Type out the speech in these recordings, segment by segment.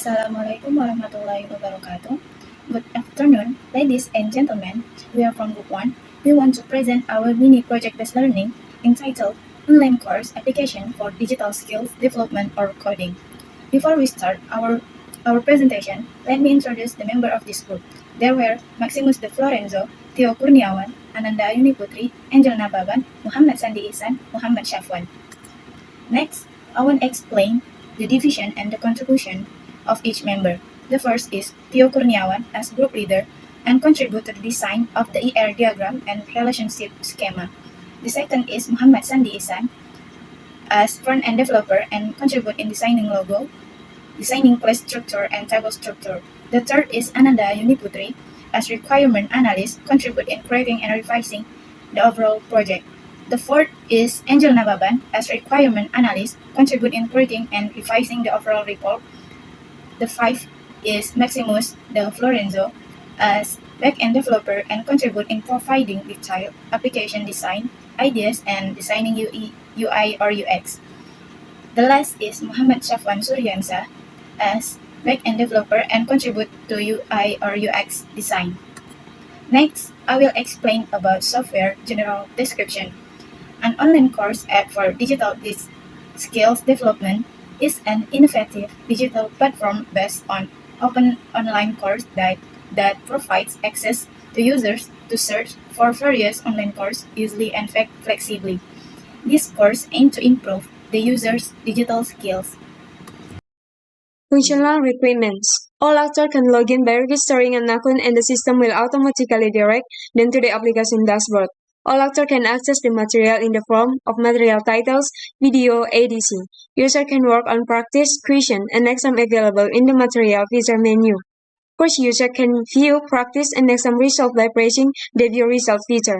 Assalamualaikum warahmatullahi wabarakatuh. Good afternoon, ladies and gentlemen. We are from Group 1. We want to present our mini project-based learning entitled Online Course Application for Digital Skills Development or Coding. Before we start our presentation, let me introduce the member of this group. There were Maximus de Florenzo, Theo Kurniawan, Ananda Ayuni Putri, Angel Nababan, Muhammad Sandi Ihsan, Muhammad Syafwan. Next, I will explain the division and the contribution of each member. The first is Theo Kurniawan as group leader and contribute to the design of the ER diagram and relationship schema. The second is Muhammad Sandi Ihsan as front-end developer and contribute in designing logo, designing class structure and table structure. The third is Ananda Ayuni Putri as requirement analyst, contribute in creating and revising the overall project. The fourth is Angel Nababan as requirement analyst, contribute in creating and revising the overall report. The fifth is Maximus de Florenzo as back-end developer and contribute in providing detailed application design, ideas, and designing UI or UX. The last is Muhammad Syafwan Suryansa as back-end developer and contribute to UI or UX design. Next, I will explain about software general description. An online course app for digital skills development is an innovative digital platform based on open online course that provides access to users to search for various online courses easily and flexibly. This course aims to improve the user's digital skills. Functional requirements. All actors can log in by registering an account and the system will automatically direct them to the application dashboard. All actors can access the material in the form of material titles, video, ADC. User can work on practice, question, and exam available in the material feature menu. Course user can view practice and exam result by pressing the view result feature.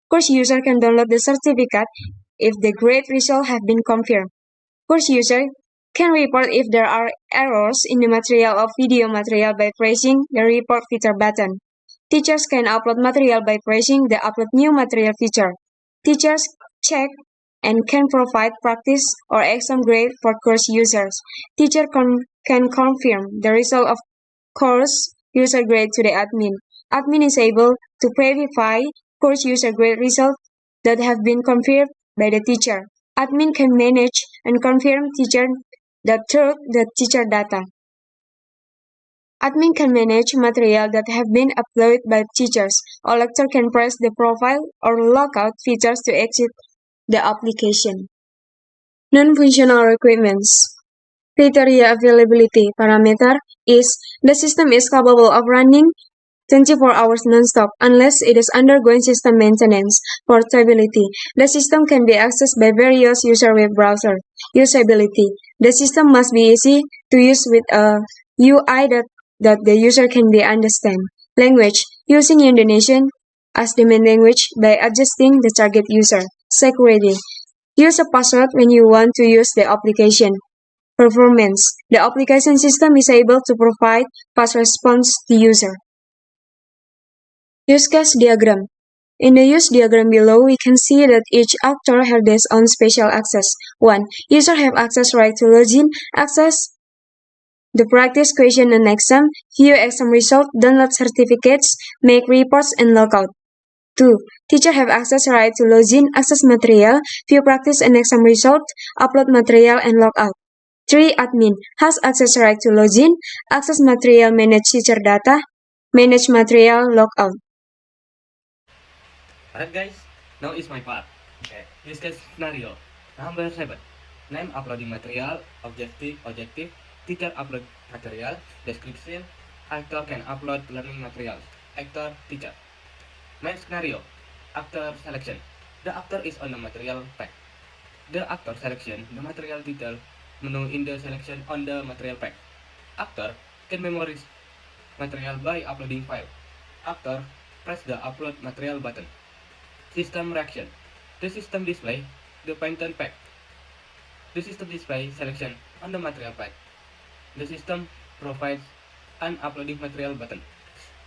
Course user can download the certificate if the grade result have been confirmed. Course user can report if there are errors in the material or video material by pressing the report feature button. Teachers can upload material by pressing the upload new material feature. Teachers check and can provide practice or exam grade for course users. Teacher can confirm the result of course user grade to the admin. Admin is able to verify course user grade results that have been confirmed by the teacher. Admin can manage and confirm teacher that through the teacher data. Admin can manage material that have been uploaded by teachers. All lecturer can press the profile or lockout features to exit the application. Non-functional requirements. Criteria availability parameter is the system is capable of running 24 hours non-stop unless it is undergoing system maintenance. Portability. The system can be accessed by various user web browser. Usability. The system must be easy to use with a UI that the user can be understand. Language. Using Indonesian as the main language by adjusting the target user. Security. Use a password when you want to use the application. Performance. The application system is able to provide fast response to user. Use case diagram. In the use diagram below, we can see that each actor has their own special access. 1. User have access right to login, access the practice question and exam, view exam result, download certificates, make reports, and log out. 2. Teacher have access right to login, access material, view practice and exam result, upload material, and log out. 3. Admin has access right to login, access material, manage teacher data, manage material, log out. Alright guys, now is my part. Okay, this case scenario. Number 7. Name uploading material, objective, teacher upload material, description, actor can upload learning materials, actor, teacher. Main scenario, actor selection. The actor is on the material pack. The actor selection, the material detail, menu in the selection on the material pack. Actor can memorize material by uploading file. Actor press the upload material button. System reaction. The system display the Python pack. The system display selection on the material pack. The system provides an uploading material button.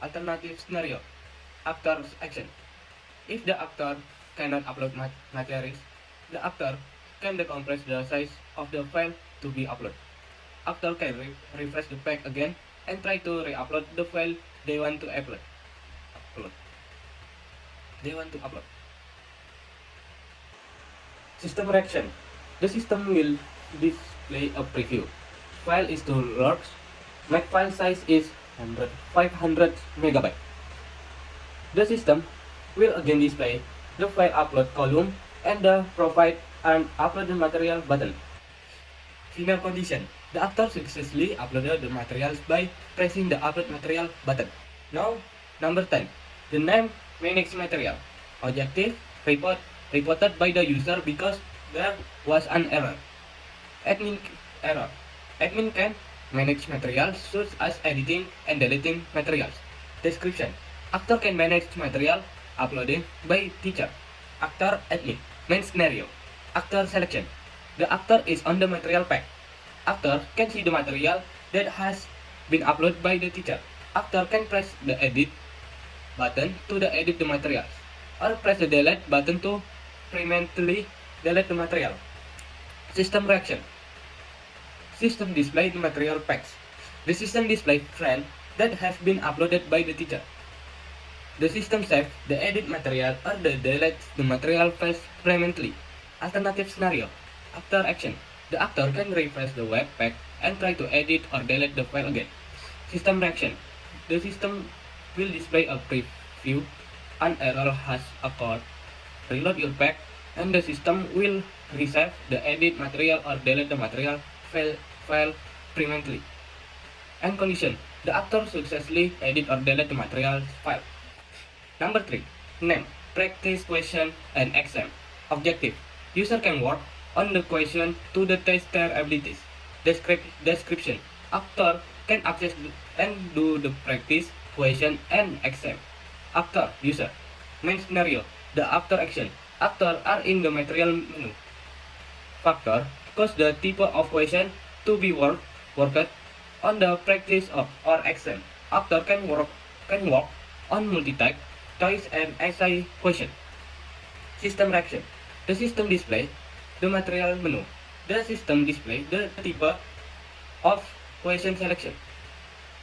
Alternative scenario. Actor's action. If the actor cannot upload materials, the actor can decompress the size of the file to be uploaded. actor can refresh the page again and try to re-upload the file they want to upload. System reaction. The system will display a preview. File is too large. My file size is 500 megabyte. The system will again display the file upload column and the provide an upload the material button. Final condition. The actor successfully uploaded the materials by pressing the upload material button. Now, number 10. The name manage material. Objective reported by the user because there was an error. Admin error. Admin can manage materials such as editing and deleting materials. Description. Actor can manage material uploading by teacher. Actor admin. Main scenario. Actor selection. The actor is on the material pack. Actor can see the material that has been uploaded by the teacher. Actor can press the edit button to edit the materials, or press the delete button to permanently delete the material. System reaction. System display the material packs. The system display frame that has been uploaded by the teacher. The system saves the edit material or deletes the material files permanently. Alternative scenario. Actor action. The actor can refresh the web pack and try to edit or delete the file again. System reaction. The system will display a preview. An error has occurred. Reload your pack and the system will resave the edit material or delete the material file permanently. And condition. The actor successfully edit or delete the material file. Number 3. Name, practice question, and exam. Objective. User can work on the question to test their abilities. Description. Actor can access and do the practice, question, and exam. Actor, user. Main scenario. The actor action. Actor are in the material menu. Factor. Cause the type of question to be worked on the practice of or exam. Actor can work on multi-type, choice, and essay question. System reaction. The system display the material menu. The system display the type of question selection.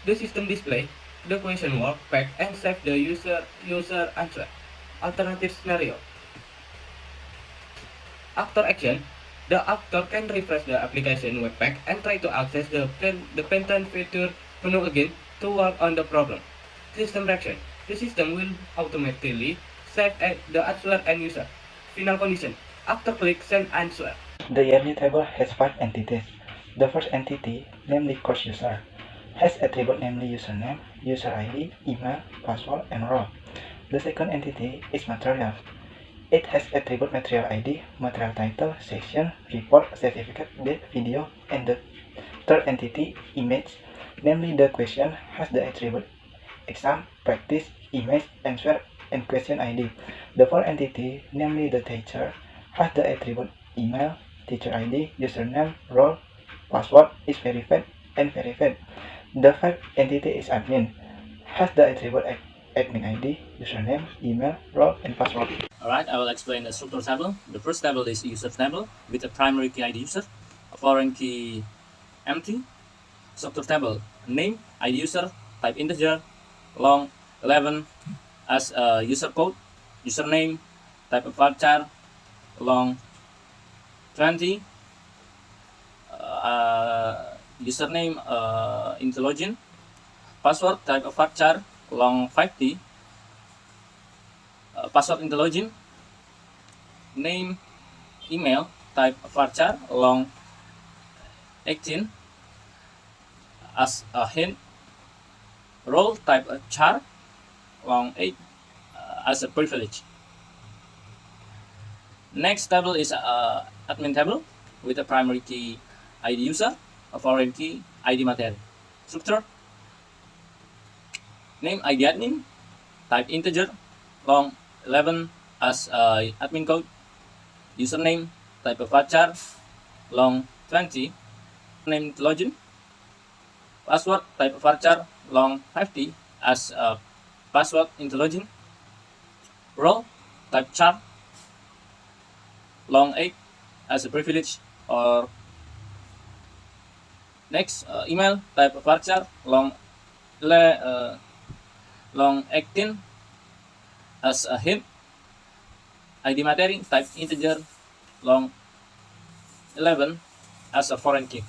The system display the question work pack and save the user answer. Alternative scenario. Actor action. The actor can refresh the application web pack and try to access the pattern feature menu again to work on the problem. System reaction. The system will automatically save the answer and user. Final condition. Actor click send answer. The yearly table has 5 entities. The first entity, namely course user, has a table namely username, user ID, email, password, and role. The second entity is material. It has a table material ID, material title, section, report, certificate, date, video, and the third entity, image, namely the question, has the attribute exam, practice, image, answer, and question ID. The fourth entity, namely the teacher, has the attribute email, teacher ID, username, role, password is verified and verified. The fifth entity is admin, has the attribute admin ID, username, email, role, and password. Alright, I will explain the structure table. The first table is user table with a primary key ID user, a foreign key empty. Structure table, name, ID user, type integer, long 11 as a user code, username, type of varchar, long 20, username into login, password, type of varchar, long 50, password into login, name, email, type varchar, long 18 as a hint, role, type a char, long 8 as a privilege. Next table is admin table with a primary key ID user, a foreign key ID material. Structure, name ID admin, type integer, long 11 as admin code, username, type of varchar, long 20, name to login, password, type of varchar, long 50 as password into login, role, type char, long 8 as a privilege or Next, email type of varchar long 18 as a hint. ID materi type integer long 11 as a foreign key.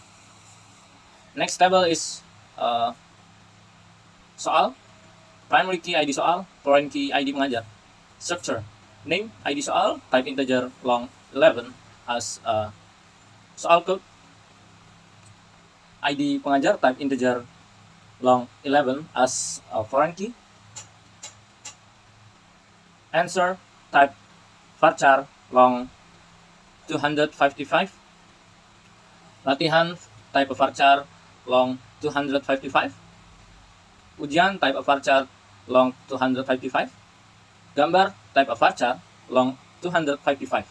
Next table is soal, primary key ID soal, foreign key ID pengajar. Structure, name ID soal type integer long 11 as soal code. ID pengajar type integer long 11 as a foreign key. Answer type varchar long 255. Latihan type of varchar long 255. Ujian type of varchar long 255. Gambar type of varchar long 255.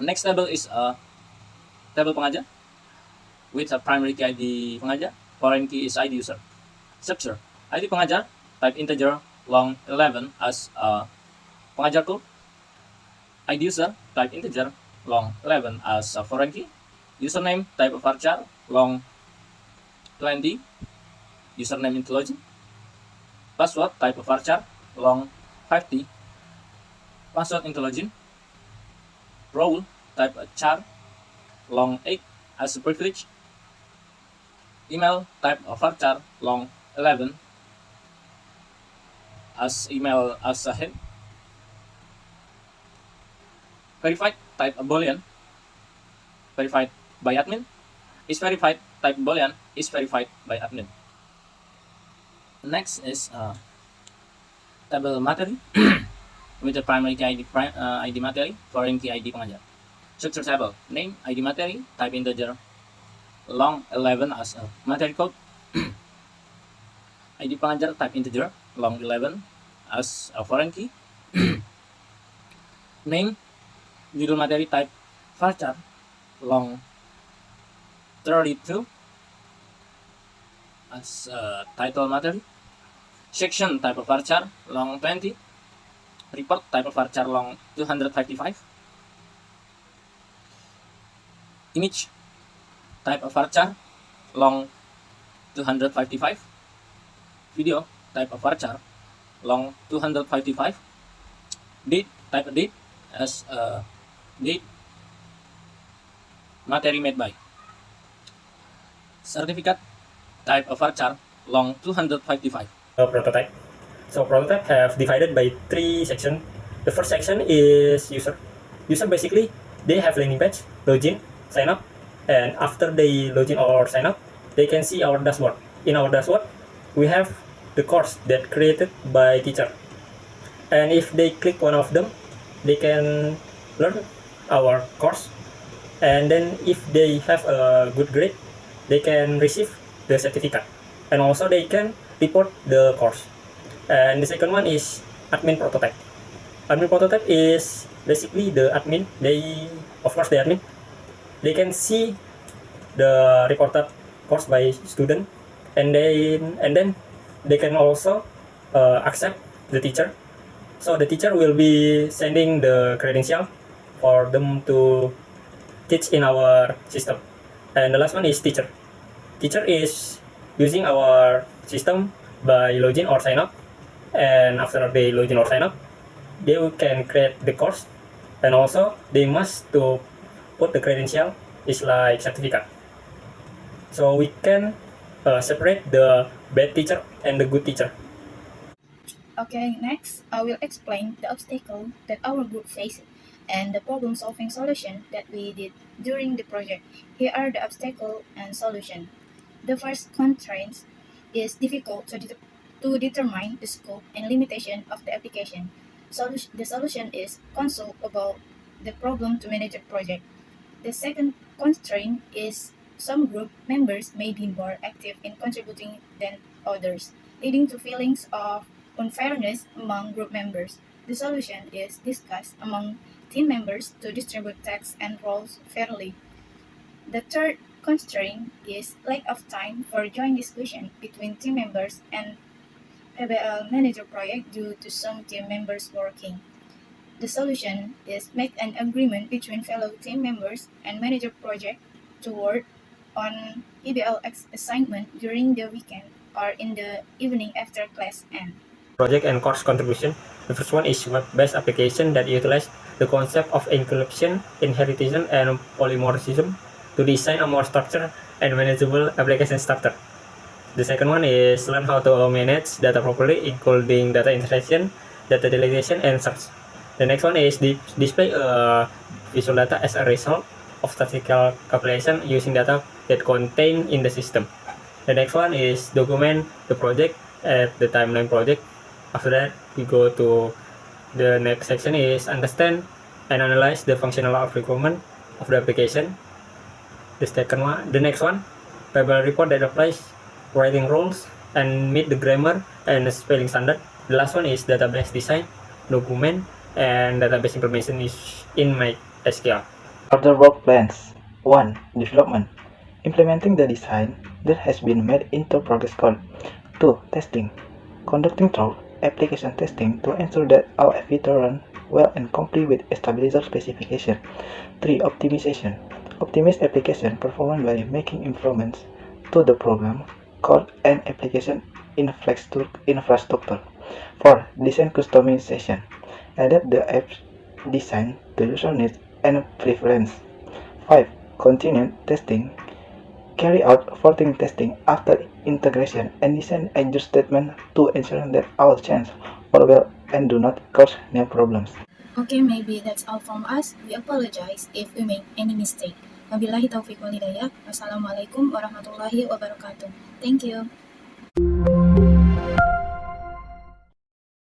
Next table is a table pengajar with a primary key ID pengajar, foreign key is ID user. Structure, ID pengajar type integer long 11 as a pengajar code. ID user type integer long 11 as a foreign key. Username type of varchar long 20, username into login. Password type of varchar long 50, password into login. Role type char long 8 as a privilege. Email type of varchar long 11 as email as a head. Verified type boolean, verified by admin, is verified type boolean, is verified by admin. Next is table materi with the primary key ID materi, foreign key ID pengajar. Structure table, name ID materi type integer long 11 as a materi code. ID pengajar type integer long 11 as a foreign key. Name judul materi type varchar long 32 as title materi. Section type of varchar long 20. Report type of varchar long 255. Image type of varchar long 255. Video type of varchar long 255. Date type of date as date materi made by. Certificate type of varchar long 255. Prototype. So prototype have divided by 3 sections. The first section is user. User basically they have landing page, login, sign up, and after they login or sign up, they can see our dashboard. In our dashboard, we have the course that created by teacher. And if they click one of them, they can learn our course. And then if they have a good grade, they can receive the certificate. And also they can report the course. And the second one is admin prototype. Admin prototype is basically the admin, of course the admin, they can see the reported course by student, and then they can also accept the teacher. So the teacher will be sending the credential for them to teach in our system. And the last one is teacher. Teacher is using our system by login or sign up, and after they login or sign up, they can create the course, and also they must to put the credential is like certificate. So we can separate the bad teacher and the good teacher. Okay, next I will explain the obstacle that our group faced and the problem-solving solution that we did during the project. Here are the obstacle and solution. The first constraint is difficult to determine the scope and limitation of the application. The solution is consult about the problem to manage a project. The second constraint is some group members may be more active in contributing than others, leading to feelings of unfairness among group members. The solution is discussed among team members to distribute tasks and roles fairly. The third constraint is lack of time for joint discussion between team members and PBL manager project due to some team members working. The solution is make an agreement between fellow team members and manager project toward on EBL assignment during the weekend or in the evening after class ends. Project and course contribution. The first one is web-based application that utilize the concept of encryption, inheritance, and polymorphism to design a more structured and manageable application structure. The second one is learn how to manage data properly, including data insertion, data delegation, and search. The next one is display visual data as a result of statistical calculation using data that contained in the system. The next one is document the project at the timeline project. After that, we go to the next section is understand and analyze the functional requirement of the application. The next one, Bible report that applies writing rules and meet the grammar and the spelling standard. The last one is database design, document, and database information is in MySQL. Other work plans. 1. Development. Implementing the design that has been made into progress code. 2. Testing. Conducting thorough application testing to ensure that our feature run well and comply with stabilizer specification. 3. Optimization. Optimize application performance by making improvements to the program, code, and application infrastructure. 4. Design customization. Adapt the app's design to user needs and preference. 5. Continued testing. Carry out forwarding testing after integration and design adjustment to ensure that all changes work well and do not cause new problems. Okay, maybe that's all from us. We apologize if we make any mistake. Wabillahi taufiq wal hidayah. Wassalamualaikum warahmatullahi wabarakatuh. Thank you.